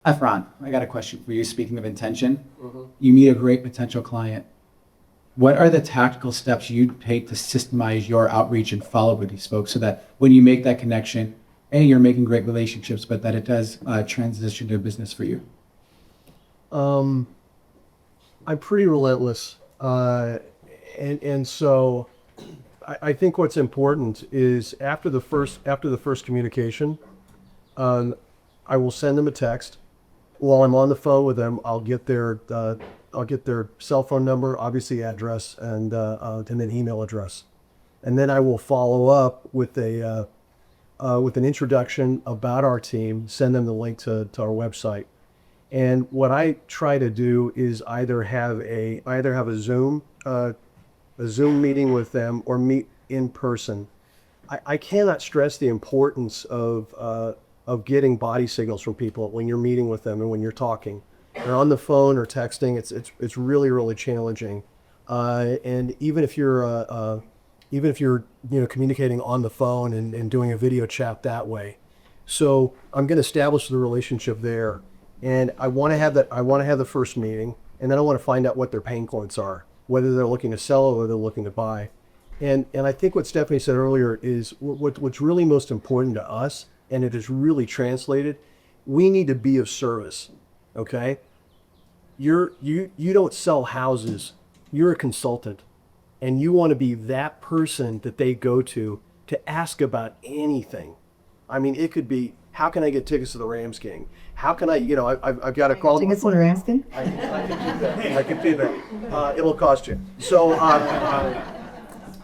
Efron, I got a question for you. Speaking of intention, you meet a great potential client. What are the tactical steps you'd take to systemize your outreach and follow with these folks so that when you make that connection, A, you're making great relationships, but that it does transition to business for you? I'm pretty relentless. And so I think what's important is after the first communication, I will send them a text. While I'm on the phone with them, I'll get their cell phone number, obviously address, and then email address, and then I will follow up with an introduction about our team. Send them the link to our website, and what I try to do is either have a Zoom meeting with them or meet in person. I cannot stress the importance of getting body signals from people when you're meeting with them and when you're talking. They're on the phone or texting. It's really, really challenging. And even if you're communicating on the phone and doing a video chat that way. So I'm going to establish the relationship there. And I want to have the first meeting, and then I want to find out what their pain points are, whether they're looking to sell or whether they're looking to buy. And I think what Stephanie said earlier is what's really most important to us, and it is really translated. We need to be of service. Okay? You don't sell houses. You're a consultant, and you want to be that person that they go to ask about anything. I mean, it could be, how can I get tickets to the Rams game? How can I've got a call. Tickets to the Rams game? I can do that. I can do that. It'll cost you. So,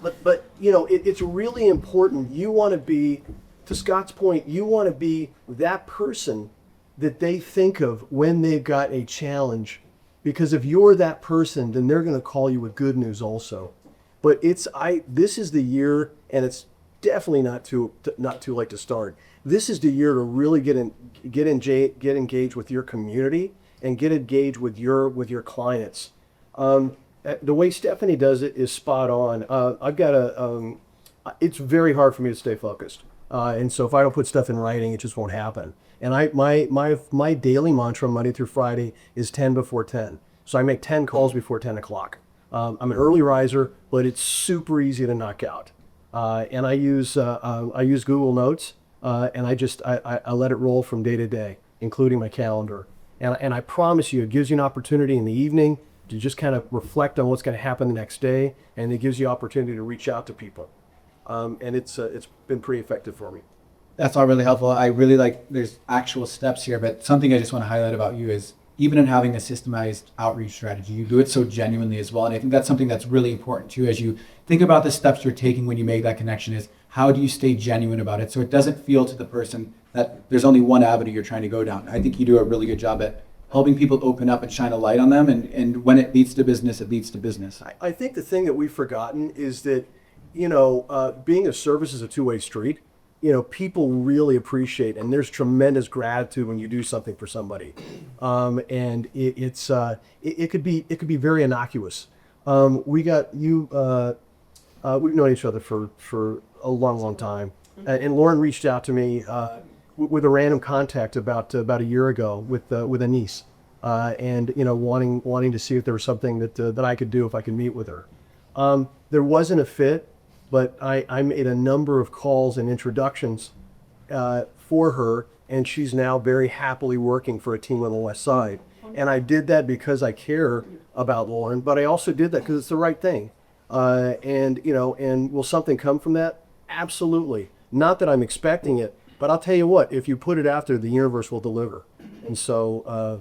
but it's really important. You want to be, to Scott's point, you want to be that person that they think of when they've got a challenge. Because if you're that person, then they're going to call you with good news also. But this is the year, and it's definitely not too late to start. This is the year to really get engaged with your community and get engaged with your clients. The way Stephanie does it is spot on. It's very hard for me to stay focused. And so if I don't put stuff in writing, it just won't happen. And my daily mantra Monday through Friday is 10 before 10. So I make 10 calls before 10 o'clock. I'm an early riser, but it's super easy to knock out. And I use Google Notes, and I let it roll from day to day, including my calendar. And I promise you, it gives you an opportunity in the evening to just kind of reflect on what's going to happen the next day, and it gives you opportunity to reach out to people. And it's been pretty effective for me. That's all really helpful. I really like, there's actual steps here, but something I just want to highlight about you is even in having a systemized outreach strategy, you do it so genuinely as well. And I think that's something that's really important too, as you think about the steps you're taking when you make that connection, is how do you stay genuine about it so it doesn't feel to the person that there's only one avenue you're trying to go down. I think you do a really good job at helping people open up and shine a light on them. And when it leads to business, it leads to business. I think the thing that we've forgotten is that, being of service is a two-way street. People really appreciate, and there's tremendous gratitude when you do something for somebody. And it could be very innocuous. We've known each other for a long time. And Lauren reached out to me with a random contact about a year ago with a niece, and wanting to see if there was something that I could do if I could meet with her. There wasn't a fit, but I made a number of calls and introductions for her, and she's now very happily working for a team on the West Side. And I did that because I care about Lauren, but I also did that because it's the right thing. And will something come from that? Absolutely. Not that I'm expecting it, but I'll tell you what, if you put it out there, the universe will deliver. And so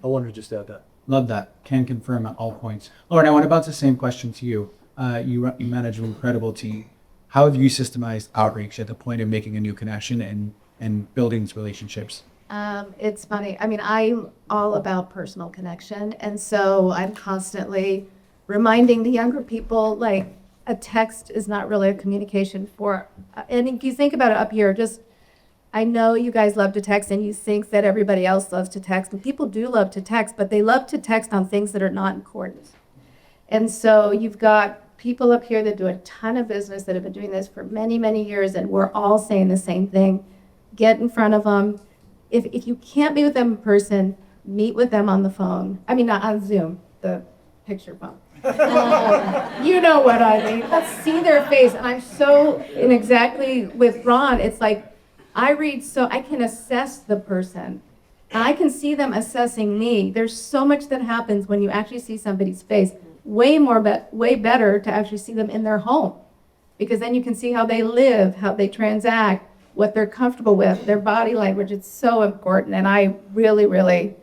I wanted to just add that. Love that. Can confirm at all points. Lauren, I want to bounce the same question to you. You manage an incredible team. How have you systemized outreach at the point of making a new connection and building these relationships? It's funny. I mean, I'm all about personal connection. And so I'm constantly reminding the younger people, like, a text is not really a communication for, and if you think about it up here, I know you guys love to text and you think that everybody else loves to text, and people do love to text, but they love to text on things that are not important. And so you've got people up here that do a ton of business that have been doing this for many, many years, and we're all saying the same thing. Get in front of them, if you can't meet with them in person, meet with them on the phone. I mean, not on Zoom, the picture phone. You know what I mean. Let's see their face. And I'm so, and exactly with Ron, it's like, I read so I can assess the person. And I can see them assessing me. There's so much that happens when you actually see somebody's face. Way better to actually see them in their home. Because then you can see how they live, how they transact, what they're comfortable with, their body language. It's so important. And I really, really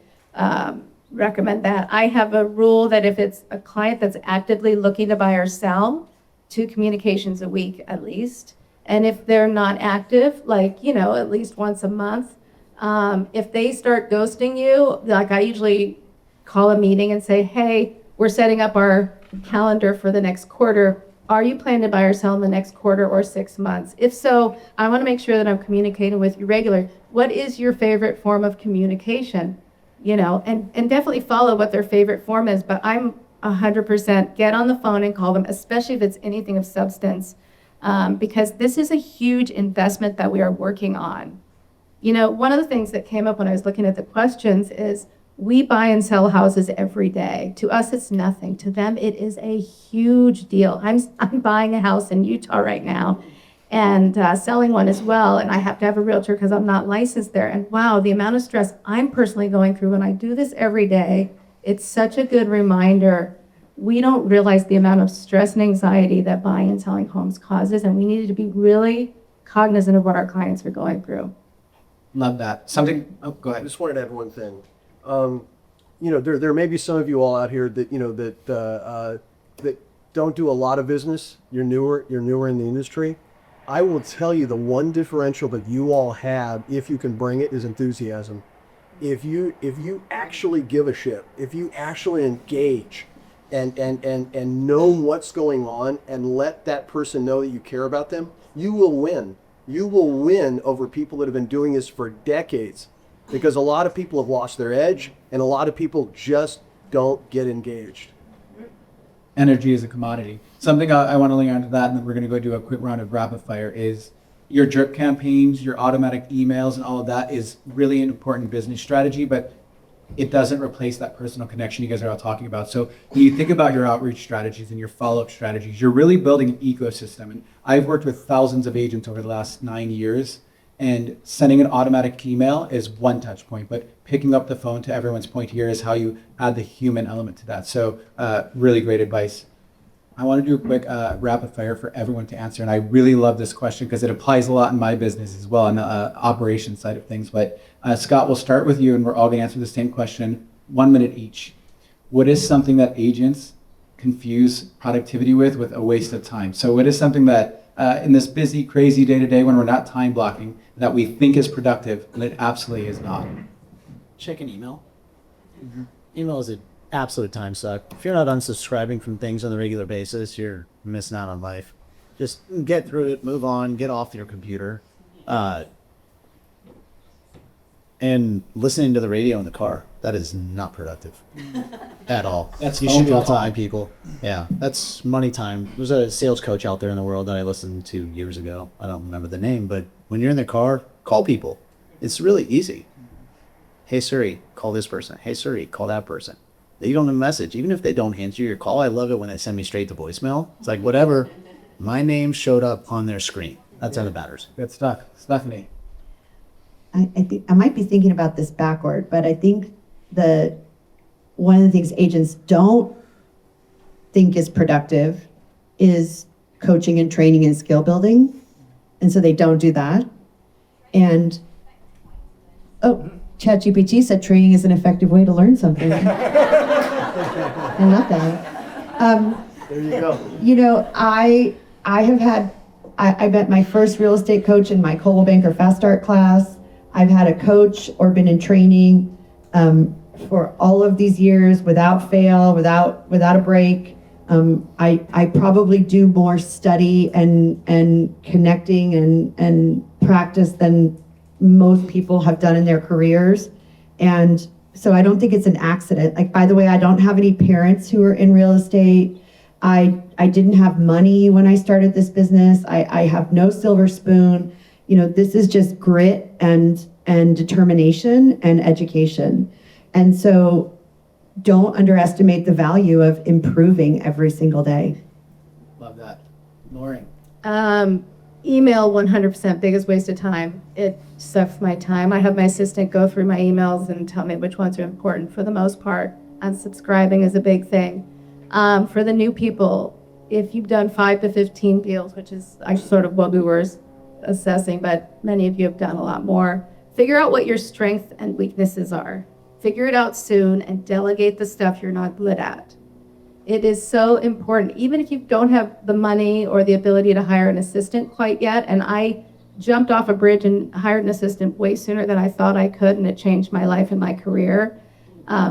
recommend that. I have a rule that if it's a client that's actively looking to buy or sell, 2 communications a week at least. And if they're not active, like, at least once a month, if they start ghosting you, like I usually call a meeting and say, hey, we're setting up our calendar for the next quarter. Are you planning to buy or sell in the next quarter or 6 months? If so, I want to make sure that I'm communicating with you regularly. What is your favorite form of communication? And definitely follow what their favorite form is, but I'm 100% get on the phone and call them, especially if it's anything of substance, because this is a huge investment that we are working on. One of the things that came up when I was looking at the questions is we buy and sell houses every day. To us, it's nothing. To them, it is a huge deal. I'm buying a house in Utah right now and selling one as well. And I have to have a realtor because I'm not licensed there. And wow, the amount of stress I'm personally going through when I do this every day, it's such a good reminder. We don't realize the amount of stress and anxiety that buying and selling homes causes. And we needed to be really cognizant of what our clients are going through. Love that. Go I ahead. just wanted to add one thing. There may be some of you all out here that that don't do a lot of business. You're newer in the industry. I will tell you the one differential that you all have, if you can bring it, is enthusiasm. If you actually give a shit, if you actually engage and know what's going on and let that person know that you care about them, you will win. You will win over people that have been doing this for decades, because a lot of people have lost their edge and a lot of people just don't get engaged. Energy is a commodity. Something I want to link onto that, and then we're going to go do a quick round of rapid fire, is your drip campaigns, your automatic emails, and all of that is really an important business strategy, but it doesn't replace that personal connection you guys are all talking about. So when you think about your outreach strategies and your follow-up strategies, you're really building an ecosystem. And I've worked with thousands of agents over the last 9 years, and sending an automatic email is one touch point, but picking up the phone, to everyone's point here, is how you add the human element to that. So really great advice. I want to do a quick rapid fire for everyone to answer. And I really love this question because it applies a lot in my business as well, on the operations side of things. But Scott, we'll start with you, and we're all going to answer the same question, 1 minute each. What is something that agents confuse productivity with a waste of time? So what is something that in this busy, crazy day-to-day when we're not time blocking, that we think is productive, and it absolutely is not? Check an email. Email is an absolute time suck. If you're not unsubscribing from things on a regular basis, you're missing out on life. Just get through it, move on, get off your computer. And listening to the radio in the car, that is not productive at all. That's you phone should do call time, people. Yeah, that's money time. There's a sales coach out there in the world that I listened to years ago. I don't remember the name, but when you're in the car, call people. It's really easy. Hey Siri, call this person. Hey Siri, call that person. You don't have a message. Even if they don't answer your call, I love it when they send me straight to voicemail. It's like, whatever, my name showed up on their screen. That's how it matters. Good stuff. Stephanie. I think I might be thinking about this backward, but I think one of the things agents don't think is productive is coaching and training and skill building. And so they don't do that. And ChatGPT said training is an effective way to learn something. I love that. There you go. I met my first real estate coach in my Coldwell Banker Fast Start class. I've had a coach or been in training for all of these years without fail, without a break. I probably do more study and connecting and practice than most people have done in their careers. And so I don't think it's an accident. Like, by the way, I don't have any parents who are in real estate. I didn't have money when I started this business. I have no silver spoon. This is just grit and and determination and education. And so don't underestimate the value of improving every single day. Love that. Lauren. Email 100% biggest waste of time. It sucks my time. I have my assistant go through my emails and tell me which ones are important for the most part. Unsubscribing is a big thing. For the new people, if you've done 5 to 15 deals, which is sort of what we were assessing, but many of you have done a lot more, figure out what your strengths and weaknesses are. Figure it out soon and delegate the stuff you're not good at. It is so important, even if you don't have the money or the ability to hire an assistant quite yet. And I jumped off a bridge and hired an assistant way sooner than I thought I could, and it changed my life and my career.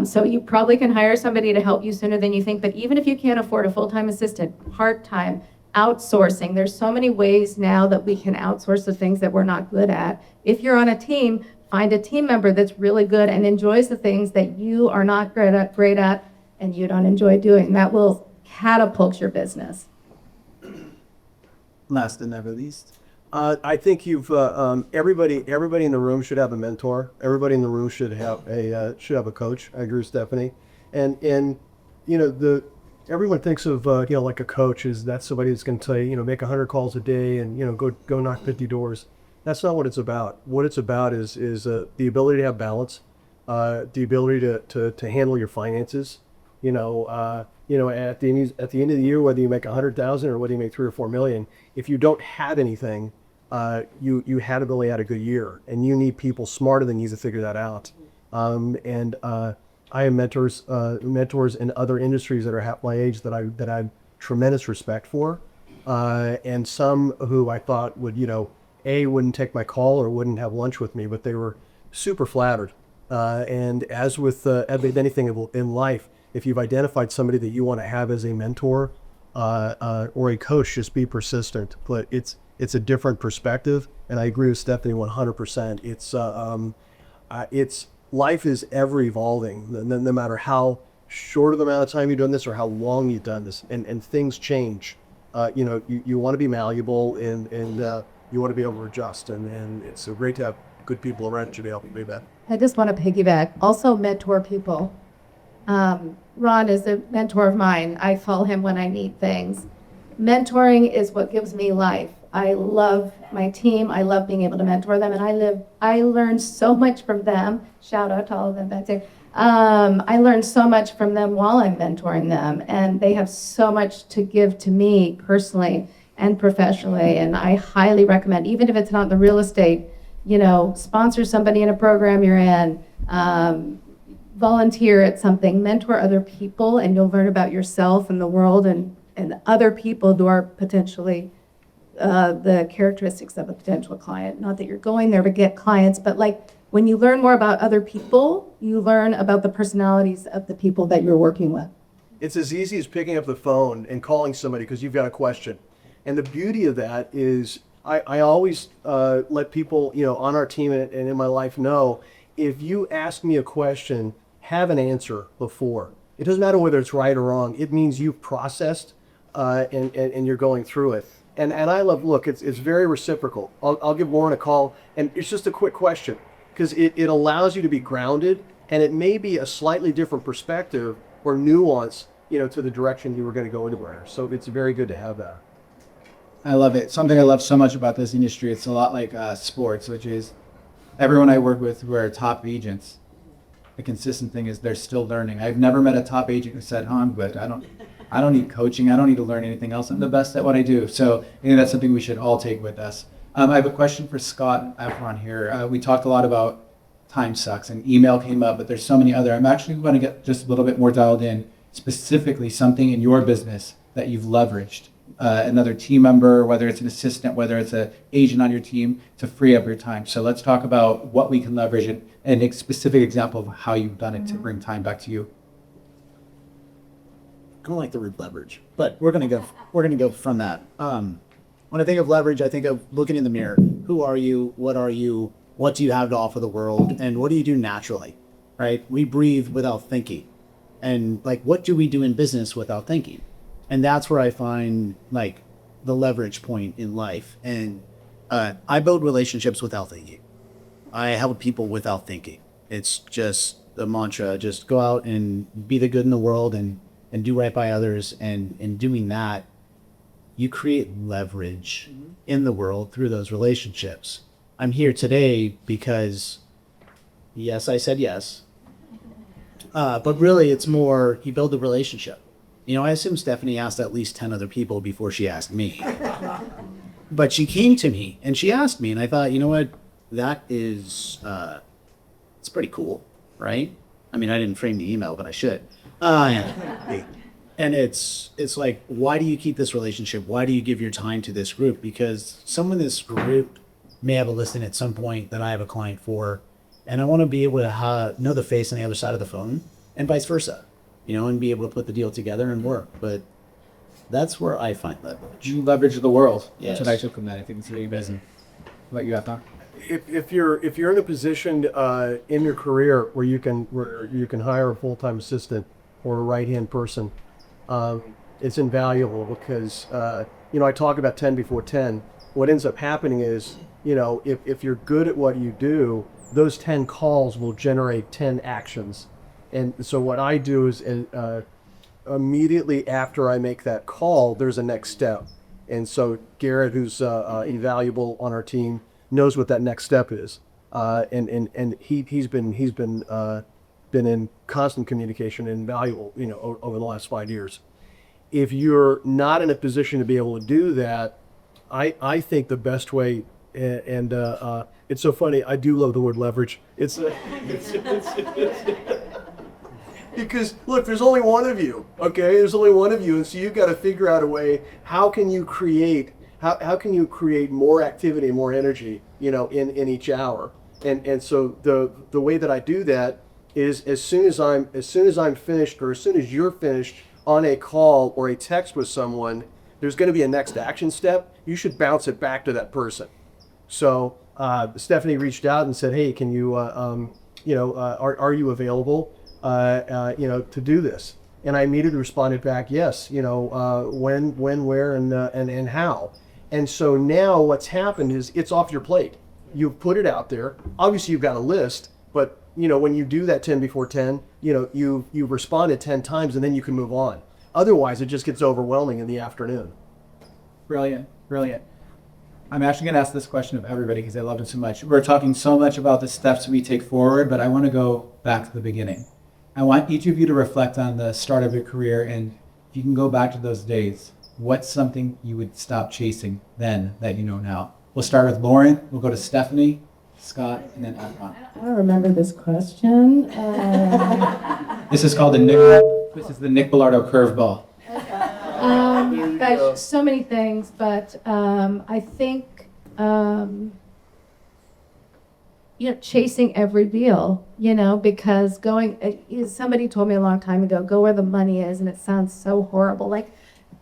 So you probably can hire somebody to help you sooner than you think. But even if you can't afford a full-time assistant, part-time, outsourcing, there's so many ways now that we can outsource the things that we're not good at. If you're on a team, find a team member that's really good and enjoys the things that you are not great at and you don't enjoy doing. That will catapult your business. Last and never least. I think everybody in the room should have a mentor. Everybody in the room should have a coach. I agree with Stephanie. And everyone thinks of like a coach is that's somebody that's going to tell you make 100 calls a day and go knock 50 doors. That's not what it's about. What it's about is the ability to have balance, the ability to handle your finances. At the end of the year, whether you make 100,000 or whether you make 3 or 4 million, if you don't have anything, you had really had a good year, and you need people smarter than you to figure that out. I have mentors in other industries that are half my age that I have tremendous respect for, and some who I thought would wouldn't take my call or wouldn't have lunch with me, but they were super flattered. And as with anything in life, if you've identified somebody that you want to have as a mentor or a coach, just be persistent. But it's a different perspective, and I agree with Stephanie 100%. It's life is ever evolving, no matter how short of the amount of time you've done this or how long you've done this, and things change. You want to be malleable and you want to be able to adjust, and it's so great to have good people around you to help you do that. I just want to piggyback. Also mentor people. Ron is a mentor of mine. I call him when I need things. Mentoring is what gives me life. I love my team. I love being able to mentor them, and I learn so much from them. Shout out to all of them back there. I learn so much from them while I'm mentoring them, and they have so much to give to me personally and professionally, and I highly recommend, even if it's not the real estate, sponsor somebody in a program you're in, volunteer at something, mentor other people, and you'll learn about yourself and the world and other people who are potentially the characteristics of a potential client. Not that you're going there to get clients, but when you learn more about other people, you learn about the personalities of the people that you're working with. It's as easy as picking up the phone and calling somebody because you've got a question. And the beauty of that is I always let people, on our team and in my life know, if you ask me a question, have an answer before. It doesn't matter whether it's right or wrong. It means you've processed and you're going through it. And I look, it's very reciprocal. I'll give Lauren a call, and it's just a quick question because it allows you to be grounded, and it may be a slightly different perspective or nuance, to the direction you were going to go into there. So it's very good to have that. I love it. Something I love so much about this industry, it's a lot like sports, which is everyone I work with who are top agents, the consistent thing is they're still learning. I've never met a top agent who said, I'm good. I don't need coaching. I don't need to learn anything else. I'm the best at what I do. So I think that's something we should all take with us. I have a question for Scott Efron here. We talked a lot about time sucks and email came up, but there's so many other. I'm actually going to get just a little bit more dialed in, specifically something in your business that you've leveraged. Another team member, whether it's an assistant, whether it's an agent on your team, to free up your time. So let's talk about what we can leverage and a specific example of how you've done it to bring time back to you. I don't like the word leverage, but we're gonna go from that. When I think of leverage, I think of looking in the mirror. Who are you? What are you? What do you have to offer the world? And what do you do naturally? Right? We breathe without thinking. And what do we do in business without thinking? And that's where I find the leverage point in life. And I build relationships without thinking. I help people without thinking. It's just a mantra. Just go out and be the good in the world and do right by others. And in doing that, you create leverage in the world through those relationships. I'm here today because, yes, I said yes. But really, it's more, you build a relationship. You know, I assume Stephanie asked at least 10 other people before she asked me. But she came to me and she asked me, and I thought, you know what? That is, it's pretty cool, right? I mean, I didn't frame the email, but I should. And it's like, why do you keep this relationship? Why do you give your time to this group? Because some of this group may have a listing at some point that I have a client for, and I want to be able to know the face on the other side of the phone, and vice versa, you know, and be able to put the deal together and work. But that's where I find leverage. You leverage the world. Yes. That's what I took from that. I think it's really amazing. What you got, Doc? If you're in a position in your career where you can hire a full-time assistant or a right-hand person, it's invaluable because I talk about 10 before 10. What ends up happening is, if you're good at what you do, those 10 calls will generate 10 actions. And so what I do is immediately after I make that call, there's a next step. And so Garrett, who's invaluable on our team, knows what that next step is. And he's been in constant communication and invaluable, over the last 5 years. If you're not in a position to be able to do that, I think the best way, and it's so funny, I do love the word leverage. It's because look, there's only one of you, okay? There's only one of you, and so you've got to figure out a way, how can you create more activity, more energy, in each hour? And so the way that I do that is as soon as I'm finished, or as soon as you're finished on a call or a text with someone, there's going to be a next action step. You should bounce it back to that person. So Stephanie reached out and said, "Hey, can you, are you available, to do this?" And I immediately responded back, "Yes. When, where, and how." And so now what's happened is it's off your plate. You've put it out there. Obviously, you've got a list, but when you do that 10 before 10, you responded 10 times, and then you can move on. Otherwise, it just gets overwhelming in the afternoon. Brilliant. I'm actually going to ask this question of everybody because I love it so much. We're talking so much about the steps we take forward, but I want to go back to the beginning. I want each of you to reflect on the start of your career, and if you can go back to those days, what's something you would stop chasing then that you know now? We'll start with Lauren, we'll go to Stephanie, Scott, and then Akron. I don't remember this question. This is called the Nick Belardo curveball. Gosh, so many things, but I think chasing every deal, because somebody told me a long time ago, go where the money is, and it sounds so horrible. Like,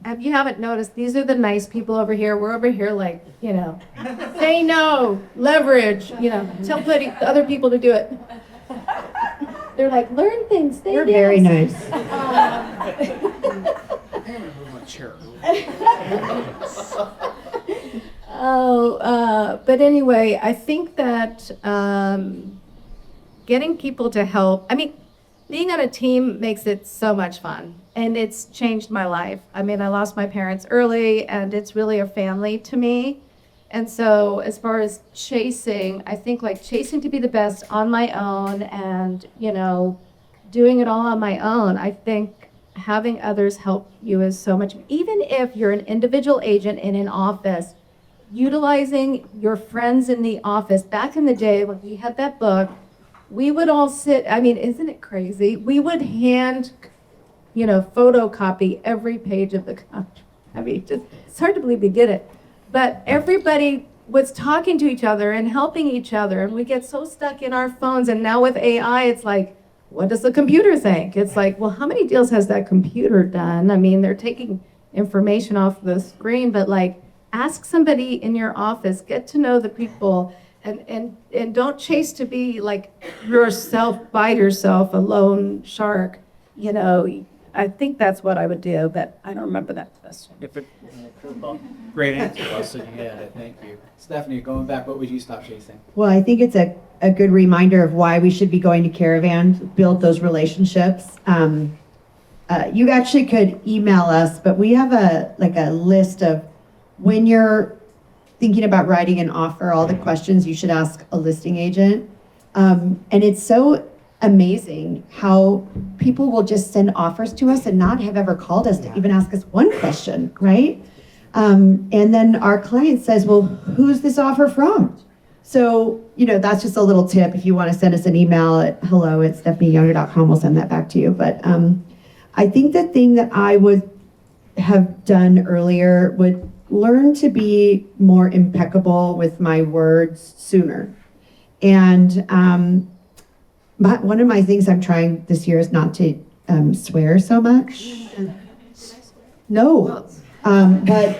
if you haven't noticed, these are the nice people over here. We're over here like, say no, leverage, tell other people to do it. They're like, learn things, say You're yes. very nice. But anyway, I think that getting people to help, being on a team makes it so much fun, and it's changed my life. I lost my parents early, and it's really a family to me. And so as far as chasing, I think chasing to be the best on my own and, doing it all on my own, I think having others help you is so much, even if you're an individual agent in an office, utilizing your friends in the office. Back in the day when we had that book, we would all sit, isn't it crazy? We would hand, photocopy every page of the contract. It's hard to believe we did it. But everybody was talking to each other and helping each other, and we get so stuck in our phones. And now with AI, it's like, what does the computer think? It's like, well, how many deals has that computer done? They're taking information off the screen, but ask somebody in your office, get to know the people, and don't chase to be yourself by yourself, a lone shark. I think that's what I would do, but I don't remember that question. Great answer, Russell. You had it. Thank you. Stephanie, going back, what would you stop chasing? Well, I think it's a a good reminder of why we should be going to Caravan, build those relationships. You actually could email us, but we have a list of when you're thinking about writing an offer, all the questions you should ask a listing agent. And it's so amazing how people will just send offers to us and not have ever called us to even ask us one question, right? And then our client says, well, who's this offer from? So, that's just a little tip. If you want to send us an email at hello@stephanieyoder.com, we'll send that back to you. But I think the thing that I would have done earlier would learn to be more impeccable with my words sooner. And one of my things I'm trying this year is not to swear so much. No. But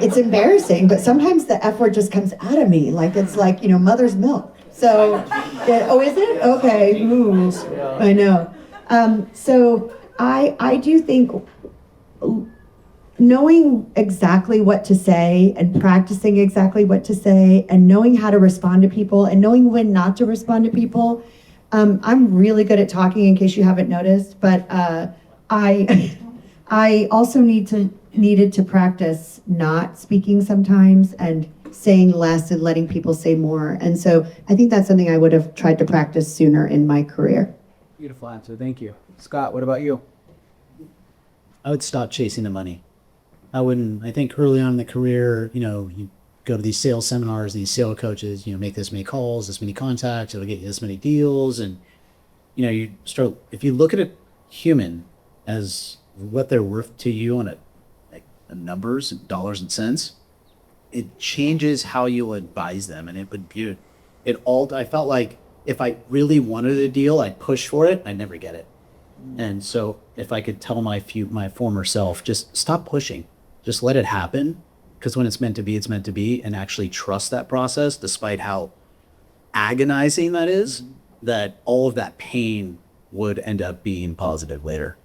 it's embarrassing, but sometimes the F word just comes out of me, like it's like, mother's milk. So, is it? Okay, ooh, I know. So I do think knowing exactly what to say and practicing exactly what to say and knowing how to respond to people and knowing when not to respond to people. I'm really good at talking, in case you haven't noticed, but I also needed to practice not speaking sometimes and saying less and letting people say more. And so I think that's something I would have tried to practice sooner in my career. Beautiful answer. Thank you. Scott, what about you? I would stop chasing the money. I think early on in the career, you go to these sales seminars, these sales coaches, make this many calls, this many contacts, it'll get you this many deals. And, you start, if you look at a human as what they're worth to you on a numbers, dollars and cents, it changes how you advise them. And I felt like if I really wanted a deal, I'd push for it. I'd never get it. And so if I could tell my former self, just stop pushing, just let it happen. Because when it's meant to be, it's meant to be, and actually trust that process, despite how agonizing that is, that all of that pain would end up being positive later.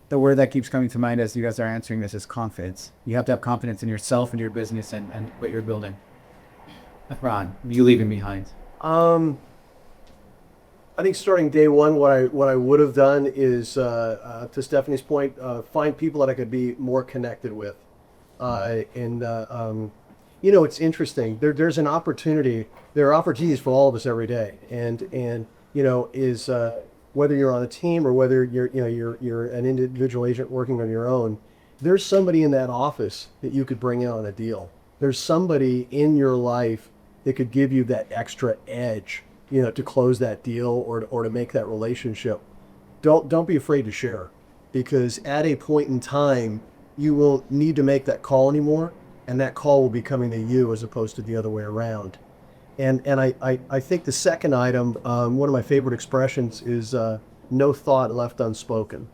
The word that keeps coming to mind as you guys are answering this is confidence. You have to have confidence in yourself and your business and what you're building. Ron, what are you leaving behind? I think starting day one, what I would have done is, to Stephanie's point, find people that I could be more connected with. It's interesting. There's an opportunity. There are opportunities for all of us every day, and whether you're on a team or whether you're an individual agent working on your own, there's somebody in that office that you could bring in on a deal. There's somebody in your life that could give you that extra edge, to close that deal or to make that relationship. Don't be afraid to share, because at a point in time, you won't need to make that call anymore, and that call will be coming to you as opposed to the other way around. And I think the second item, one of my favorite expressions is no thought left unspoken.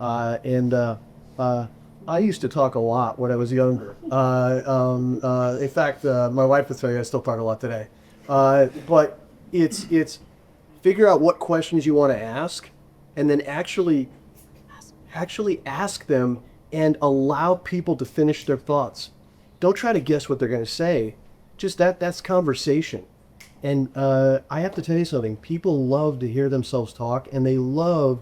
I used to talk a lot when I was younger. In fact, my wife would tell you I still talk a lot today. But it's figure out what questions you want to ask, and then actually ask them and allow people to finish their thoughts. Don't try to guess what they're going to say. Just that's conversation. And I have to tell you something. People love to hear themselves talk, and they love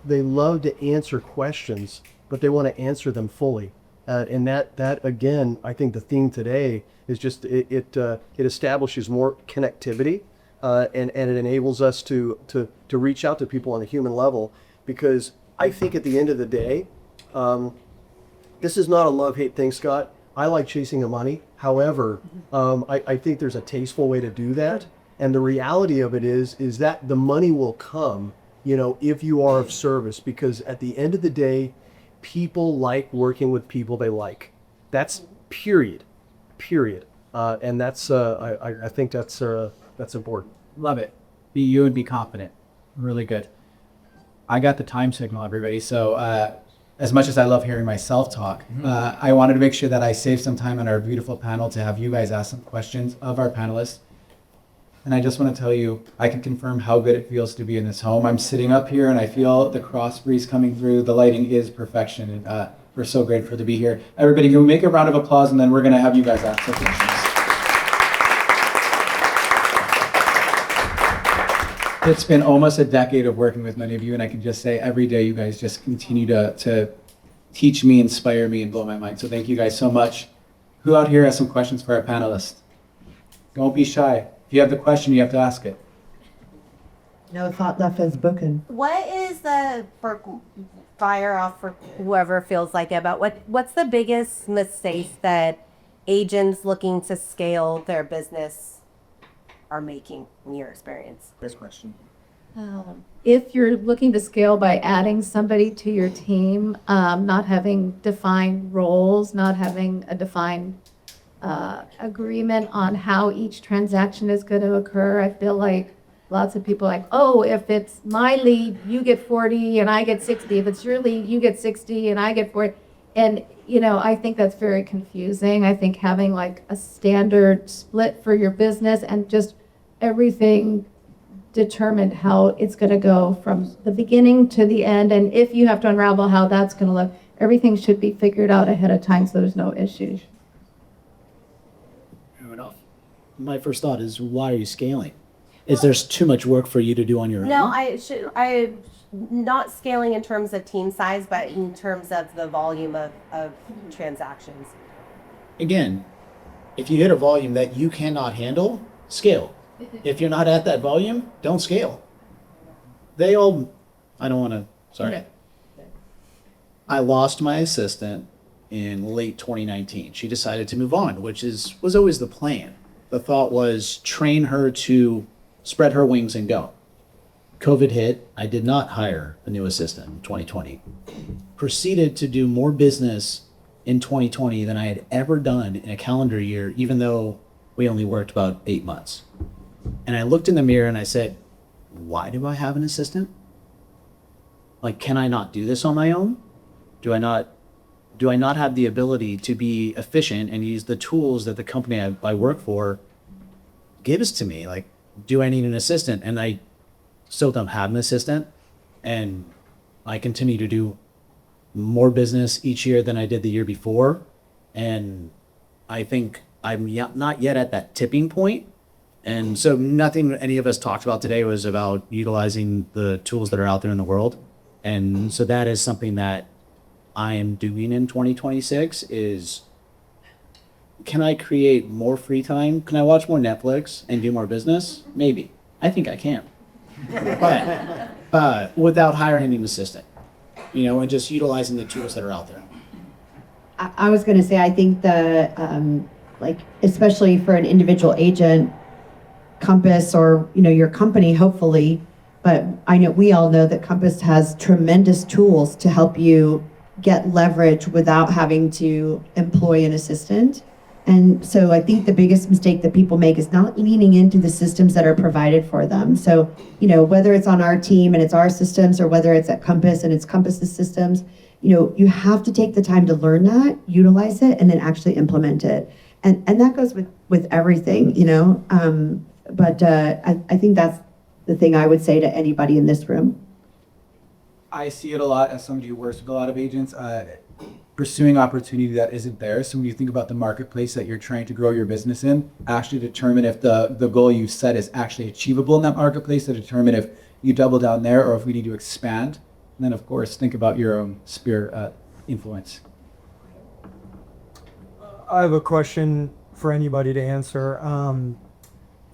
to answer questions, but they want to answer them fully. And that again, I think the theme today is just it establishes more connectivity, and it enables us to reach out to people on a human level, because I think at the end of the day, this is not a love-hate thing, Scott. I like chasing the money. However, I think there's a tasteful way to do that. And the reality of it is that the money will come, if you are of service, because at the end of the day, people like working with people they like. That's period. And that's, I think that's important. Love it. Be you and be confident. Really good. I got the time signal, everybody. So as much as I love hearing myself talk, I wanted to make sure that I saved some time on our beautiful panel to have you guys ask some questions of our panelists. And I just want to tell you, I can confirm how good it feels to be in this home. I'm sitting up here and I feel the cross breeze coming through. The lighting is perfection. And we're so grateful to be here. Everybody, can we make a round of applause, and then we're going to have you guys ask some questions. It's been almost a decade of working with many of you, and I can just say every day you guys just continue to teach me, inspire me, and blow my mind. So thank you guys so much. Who out here has some questions for our panelists? Don't be shy. If you have the question, you have to ask it. No thought left unspoken. What is the, for fire off for whoever feels like it, about what's the biggest mistake that agents looking to scale their business are making in your experience? First question. If you're looking to scale by adding somebody to your team, not having defined roles, not having a defined agreement on how each transaction is going to occur, I feel like lots of people are like, oh, if it's my lead, you get 40 and I get 60. If it's your lead, you get 60 and I get 40. And, I think that's very confusing. I think having like a standard split for your business and just everything determined how it's going to go from the beginning to the end. And if you have to unravel how that's going to look, everything should be figured out ahead of time so there's no issues. Fair enough. My first thought is, why are you scaling? Is there too much work for you to do on your No, own? I not scaling in terms of team size, but in terms of the volume of transactions. Again, if you hit a volume that you cannot handle, scale. If you're not at that volume, don't scale. I don't want to, sorry. Okay. I lost my assistant in late 2019. She decided to move on, which was always the plan. The thought was train her to spread her wings and go. COVID hit. I did not hire a new assistant in 2020. Proceeded to do more business in 2020 than I had ever done in a calendar year, even though we only worked about 8 months. And I looked in the mirror and I said, why do I have an assistant? Like, can I not do this on my own? Do I not have the ability to be efficient and use the tools that the company I work for gives to me? Like, do I need an assistant? And I still don't have an assistant. And I continue to do more business each year than I did the year before. And I think I'm not yet at that tipping point. And so nothing any of us talked about today was about utilizing the tools that are out there in the world. And so that is something that I am doing in 2026 is, can I create more free time? Can I watch more Netflix and do more business? Maybe. I think I can. But without hiring an assistant, and just utilizing the tools that are out there. I was going to say, I think especially for an individual agent, Compass or, your company, hopefully, but I know we all know that Compass has tremendous tools to help you get leverage without having to employ an assistant. And so I think the biggest mistake that people make is not leaning into the systems that are provided for them. So, whether it's on our team and it's our systems, or whether it's at Compass and it's Compass's systems, you have to take the time to learn that, utilize it, and then actually implement it. And that goes with everything, but I think that's the thing I would say to anybody in this room. I see it a lot as somebody who works with a lot of agents, pursuing opportunity that isn't there. So when you think about the marketplace that you're trying to grow your business in, actually determine if the goal you set is actually achievable in that marketplace, to determine if you double down there or if we need to expand. And then, of course, think about your own sphere influence. I have a question for anybody to answer.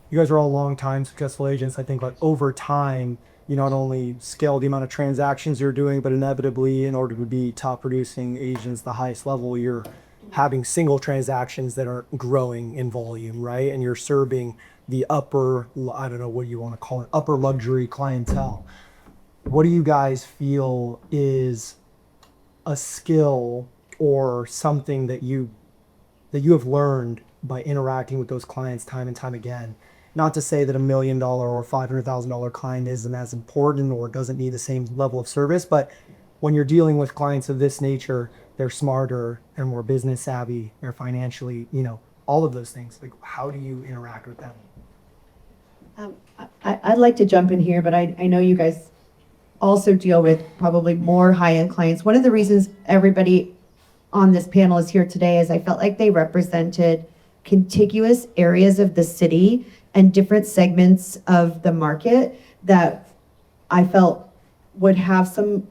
You guys are all long-time successful agents. I think over time, you not only scale the amount of transactions you're doing, but inevitably, in order to be top producing agents, the highest level, you're having single transactions that are growing in volume, right? And you're serving the upper, I don't know what you want to call it, upper luxury clientele. What do you guys feel is a skill or something that you have learned by interacting with those clients time and time again? Not to say that $1 million or $500,000 client isn't as important or doesn't need the same level of service, but when you're dealing with clients of this nature, they're smarter, they're more business savvy, they're financially, all of those things. Like, how do you interact with them? I'd like to jump in here, but I know you guys also deal with probably more high-end clients. One of the reasons everybody on this panel is here today is I felt like they represented contiguous areas of the city and different segments of the market that I felt would have some,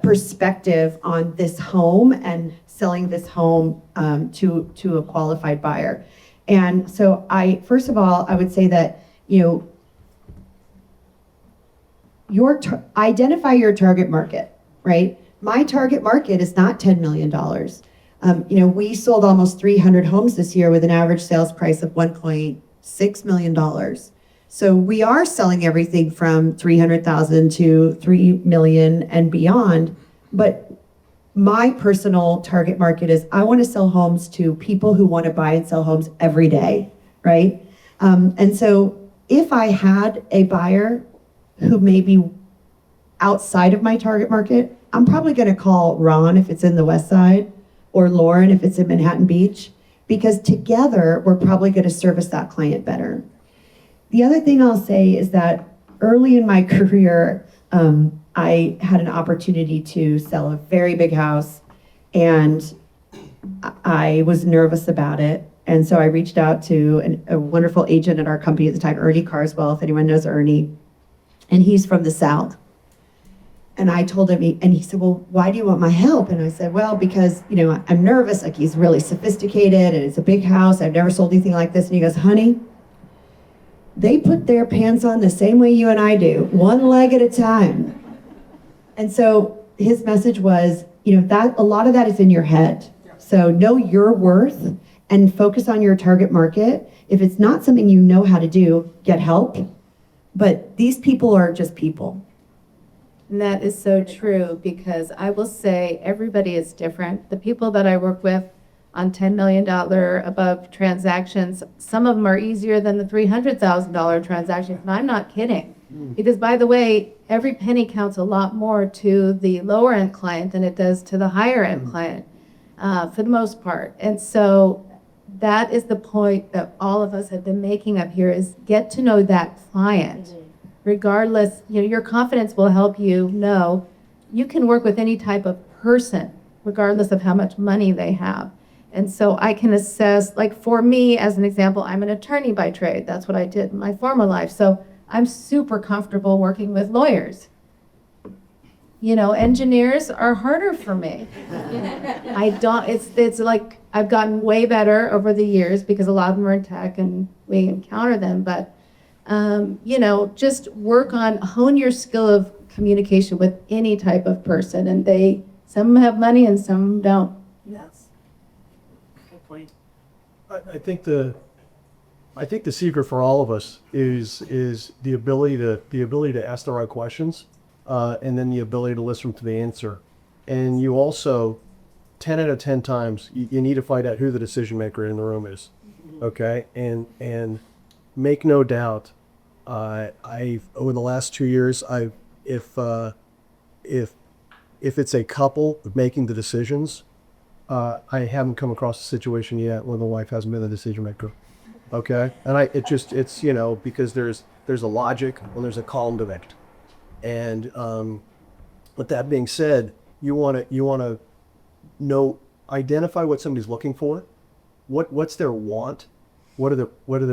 perspective on this home and selling this home to a qualified buyer. And so first of all, I would say that, identify your target market, right? My target market is not $10 million. We sold almost 300 homes this year with an average sales price of $1.6 million. So we are selling everything from 300,000 to 3 million and beyond. But my personal target market is I want to sell homes to people who want to buy and sell homes every day, right? And so if I had a buyer who may be outside of my target market, I'm probably going to call Ron if it's in the West Side or Lauren if it's in Manhattan Beach, because together we're probably going to service that client better. The other thing I'll say is that early in my career, I had an opportunity to sell a very big house, and I was nervous about it. And so I reached out to a wonderful agent at our company at the time, Ernie Carswell, if anyone knows Ernie, and he's from the South. And I told him, and he said, well, why do you want my help? And I said, well, because, I'm nervous, like he's really sophisticated and it's a big house. I've never sold anything like this. And he goes, honey, they put their pants on the same way you and I do, one leg at a time. And so his message was, that a lot of that is in your head. So know your worth and focus on your target market. If it's not something you know how to do, get help. But these people are just people. And that is so true, because I will say everybody is different. The people that I work with on $10 million above transactions, some of them are easier than the $300,000 transactions. And I'm not kidding. Because, by the way, every penny counts a lot more to the lower end client than it does to the higher end client, for the most part. And so that is the point that all of us have been making up here, is get to know that client. Regardless, your confidence will help you know you can work with any type of person, regardless of how much money they have. And so I can assess, like for me, as an example, I'm an attorney by trade. That's what I did in my former life. So I'm super comfortable working with lawyers. Engineers are harder for me. It's like I've gotten way better over the years because a lot of them are in tech and we encounter them. But, just hone your skill of communication with any type of person. And some have money and some don't. Yes. I think the secret for all of us is the ability to ask the right questions, and then the ability to listen to the answer. And you also, 10 out of 10 times, you need to find out who the decision maker in the room is. Okay, and make no doubt, I've over the last 2 years, if it's a couple making the decisions, I haven't come across a situation yet where the wife hasn't been the decision maker. Okay, and it's because there's a logic and there's a call and direct. And with that being said, you want to identify what somebody's looking for, what's their want, what are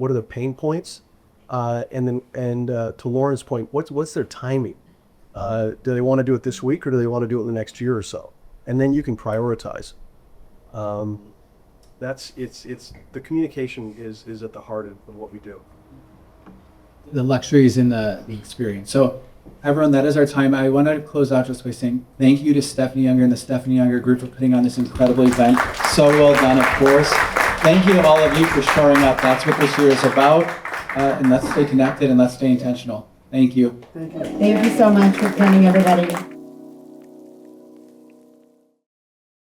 their pain points, and to Lauren's point, what's their timing? Do they want to do it this week, or do they want to do it in the next year or so? And then you can prioritize. It's the communication is at the heart of what we do. The luxury is in the experience. So everyone, that is our time. I wanted to close out just by saying thank you to Stephanie Younger and the Stephanie Younger group for putting on this incredible event. So well done, of course. Thank you to all of you for showing up. That's what this year is about. And let's stay connected and let's stay intentional. Thank you. Thank you so much for coming, everybody.